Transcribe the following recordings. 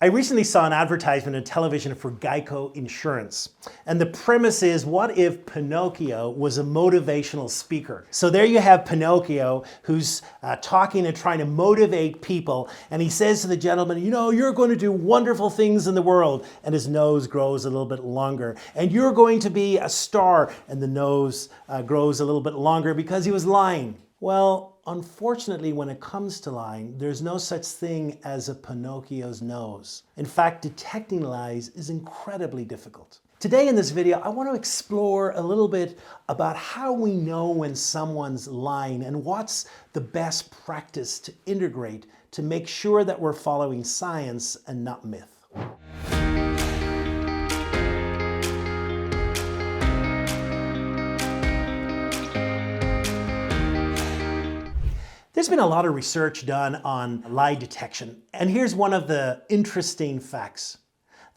I recently saw an advertisement on television for Geico Insurance. And the premise is, what if Pinocchio was a motivational speaker? So there you have Pinocchio who's talking and trying to motivate people. And he says to the gentleman, you know, you're going to do wonderful things in the world. And his nose grows a little bit longer. And you're going to be a star. And the nose grows a little bit longer because he was lying. Well, unfortunately, when it comes to lying, there's no such thing as a Pinocchio's nose. In fact, detecting lies is incredibly difficult. Today in this video, I want to explore a little bit about how we know when someone's lying and what's the best practice to integrate to make sure that we're following science and not myth. There's been a lot of research done on lie detection, and here's one of the interesting facts.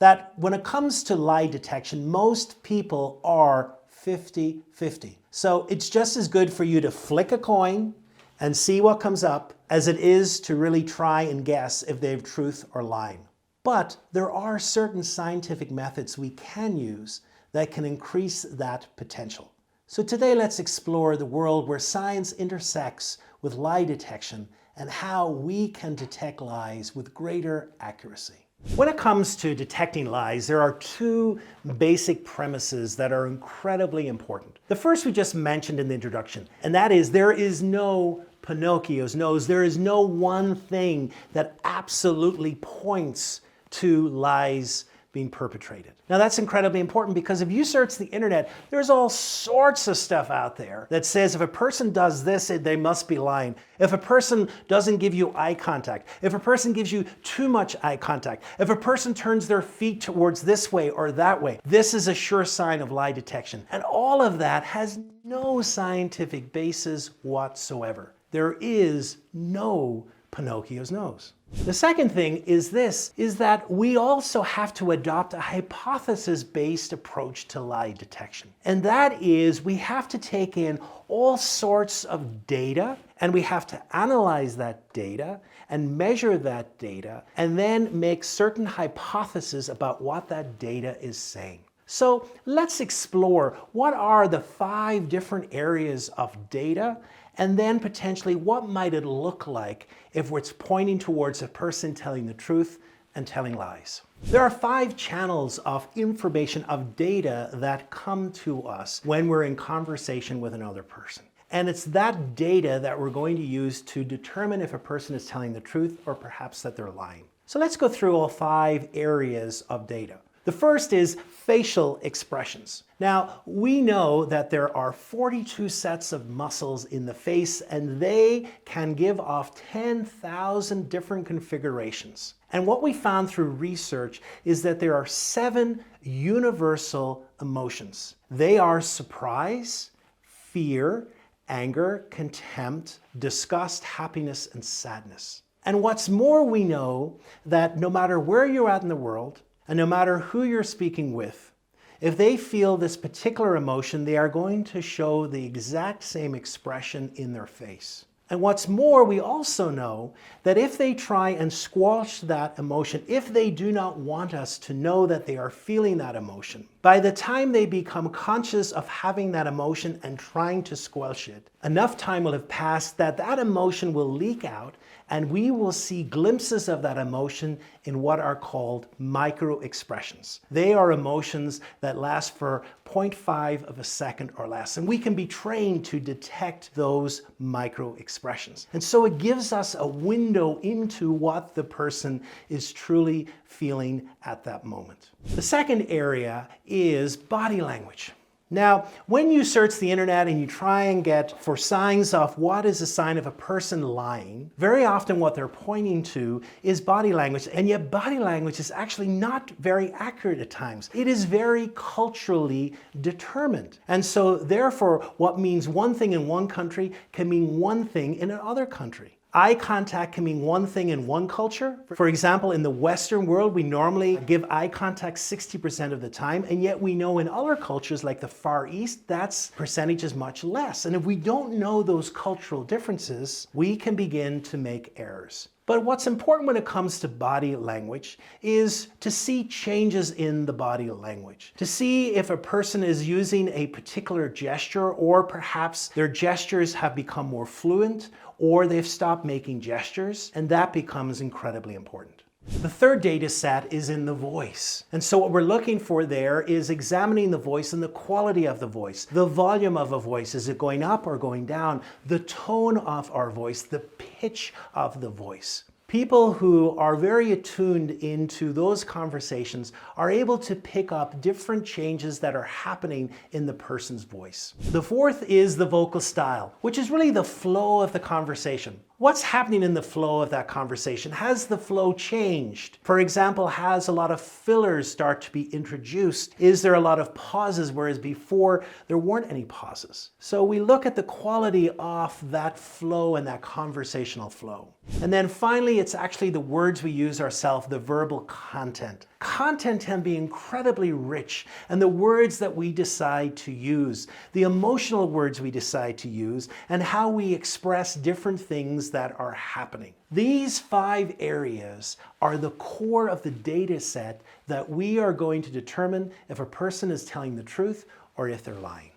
That when it comes to lie detection, most people are 50-50. So it's just as good for you to flick a coin and see what comes up as it is to really try and guess if they have truth or lying. But there are certain scientific methods we can use that can increase that potential. So today let's explore the world where science intersects with lie detection and how we can detect lies with greater accuracy. When it comes to detecting lies, there are two basic premises that are incredibly important. The first we just mentioned in the introduction, and that is there is no Pinocchio's nose. There is no one thing that absolutely points to lies being perpetrated. Now that's incredibly important because if you search the internet, there's all sorts of stuff out there that says if a person does this, they must be lying. If a person doesn't give you eye contact, if a person gives you too much eye contact, if a person turns their feet towards this way or that way, this is a sure sign of lie detection. And all of that has no scientific basis whatsoever. There is no Pinocchio's nose. The second thing is that we also have to adopt a hypothesis-based approach to lie detection. And that is we have to take in all sorts of data and we have to analyze that data and measure that data and then make certain hypotheses about what that data is saying. So let's explore what are the 5 different areas of data and then potentially what might it look like if it's pointing towards a person telling the truth and telling lies. There are 5 channels of information, of data that come to us when we're in conversation with another person. And it's that data that we're going to use to determine if a person is telling the truth or perhaps that they're lying. So let's go through all 5 areas of data. The first is facial expressions. Now, we know that there are 42 sets of muscles in the face and they can give off 10,000 different configurations. And what we found through research is that there are 7 universal emotions. They are surprise, fear, anger, contempt, disgust, happiness, and sadness. And what's more, we know that no matter where you're at in the world, and no matter who you're speaking with, if they feel this particular emotion, they are going to show the exact same expression in their face. And what's more, we also know that if they try and squash that emotion, if they do not want us to know that they are feeling that emotion, by the time they become conscious of having that emotion and trying to squelch it, enough time will have passed that that emotion will leak out and we will see glimpses of that emotion in what are called micro expressions. They are emotions that last for 0.5 of a second or less, and we can be trained to detect those micro expressions. And so it gives us a window into what the person is truly feeling at that moment. The second area is body language. Now, when you search the internet and you try and get for signs of what is a sign of a person lying, very often what they're pointing to is body language, and yet body language is actually not very accurate at times. It is very culturally determined. And so therefore, what means one thing in one country can mean one thing in another country. Eye contact can mean one thing in one culture. For example, in the Western world, we normally give eye contact 60% of the time, and yet we know in other cultures like the Far East, that percentage is much less. And if we don't know those cultural differences, we can begin to make errors. But what's important when it comes to body language is to see changes in the body language. To see if a person is using a particular gesture, or perhaps their gestures have become more fluent, or they've stopped making gestures, and that becomes incredibly important. The third data set is in the voice. And so what we're looking for there is examining the voice and the quality of the voice, the volume of a voice. Is it going up or going down? The tone of our voice, the pitch of the voice. People who are very attuned into those conversations are able to pick up different changes that are happening in the person's voice. The fourth is the vocal style, which is really the flow of the conversation. What's happening in the flow of that conversation? Has the flow changed? For example, has a lot of fillers start to be introduced? Is there a lot of pauses, whereas before there weren't any pauses? So we look at the quality of that flow and that conversational flow. And then finally, it's actually the words we use ourselves, the verbal content. Content can be incredibly rich, and the words that we decide to use, the emotional words we decide to use, and how we express different things that are happening. These 5 areas are the core of the data set that we are going to determine if a person is telling the truth or if they're lying.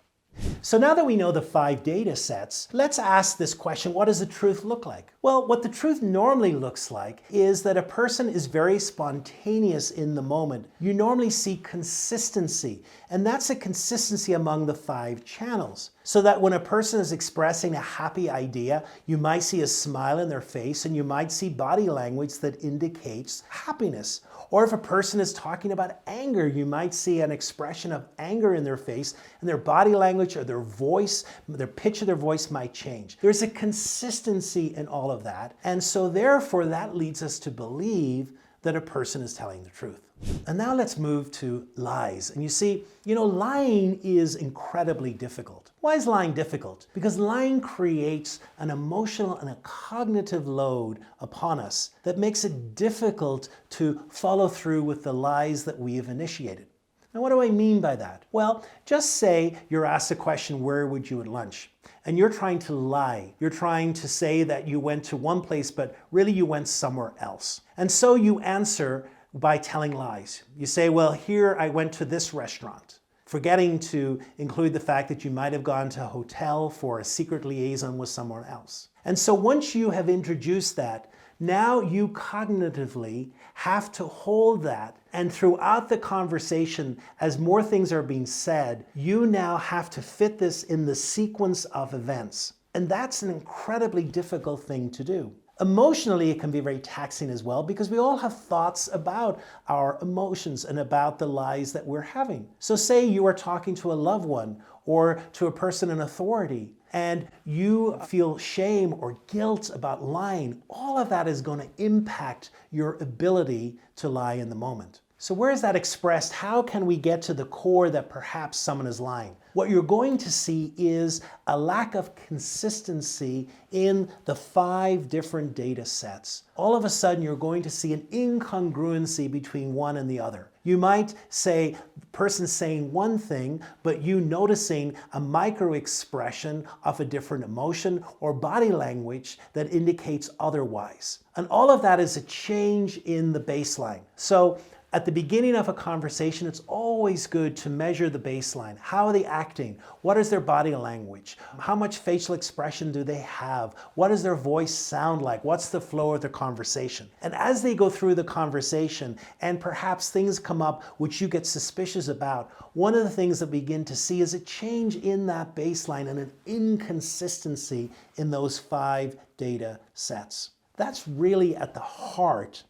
So now that we know the 5 data sets, let's ask this question: what does the truth look like? Well, what the truth normally looks like is that a person is very spontaneous in the moment. You normally see consistency, and that's a consistency among the 5 channels. So that when a person is expressing a happy idea, you might see a smile in their face, and you might see body language that indicates happiness. Or if a person is talking about anger, you might see an expression of anger in their face, and their body language or their voice, their pitch of their voice might change. There's a consistency in all of that, and so therefore that leads us to believe that a person is telling the truth. And now let's move to lies. And you see, lying is incredibly difficult. Why is lying difficult? Because lying creates an emotional and a cognitive load upon us that makes it difficult to follow through with the lies that we have initiated. Now, what do I mean by that? Well, just say you're asked a question, where would you at lunch? And you're trying to lie. You're trying to say that you went to one place, but really you went somewhere else. And so you answer by telling lies. You say, well, here I went to this restaurant, forgetting to include the fact that you might have gone to a hotel for a secret liaison with someone else. And so once you have introduced that, now you cognitively have to hold that, and throughout the conversation, as more things are being said, you now have to fit this in the sequence of events. And that's an incredibly difficult thing to do. Emotionally, it can be very taxing as well, because we all have thoughts about our emotions and about the lies that we're having. So say you are talking to a loved one or to a person in authority, and you feel shame or guilt about lying. All of that is going to impact your ability to lie in the moment. So where is that expressed? How can we get to the core that perhaps someone is lying? What you're going to see is a lack of consistency in the 5 different data sets. All of a sudden, you're going to see an incongruency between one and the other. You might say the person saying one thing, but you noticing a micro expression of a different emotion or body language that indicates otherwise. And all of that is a change in the baseline. So at the beginning of a conversation, it's always good to measure the baseline. How are they acting? What is their body language? How much facial expression do they have? What does their voice sound like? What's the flow of their conversation? And as they go through the conversation, and perhaps things come up which you get suspicious about, one of the things that we begin to see is a change in that baseline and an inconsistency in those 5 data sets. That's really at the heart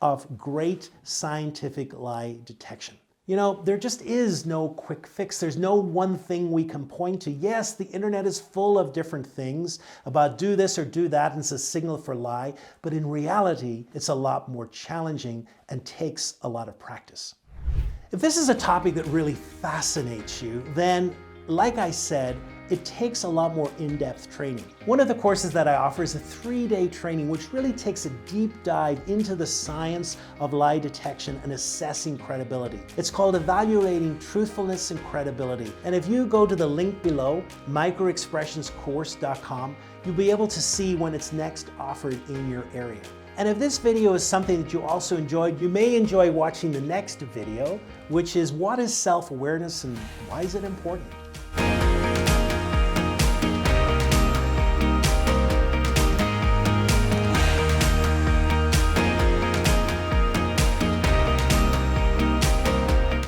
of great scientific lie detection. There just is no quick fix. There's no one thing we can point to. Yes, the internet is full of different things about do this or do that, and it's a signal for lie, but in reality, it's a lot more challenging and takes a lot of practice. If this is a topic that really fascinates you, then, like I said, it takes a lot more in-depth training. One of the courses that I offer is a 3-day training which really takes a deep dive into the science of lie detection and assessing credibility. It's called Evaluating Truthfulness and Credibility. And if you go to the link below, microexpressionscourse.com, you'll be able to see when it's next offered in your area. And if this video is something that you also enjoyed, you may enjoy watching the next video, which is what is self-awareness and why is it important?